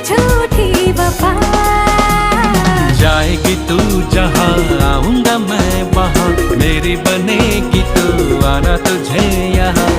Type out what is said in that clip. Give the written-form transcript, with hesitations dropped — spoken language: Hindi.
झूठी वफा। जाएगी तू जहाँ आऊंगा मैं वहाँ, मेरी बनेगी तू, आना तुझे यहाँ।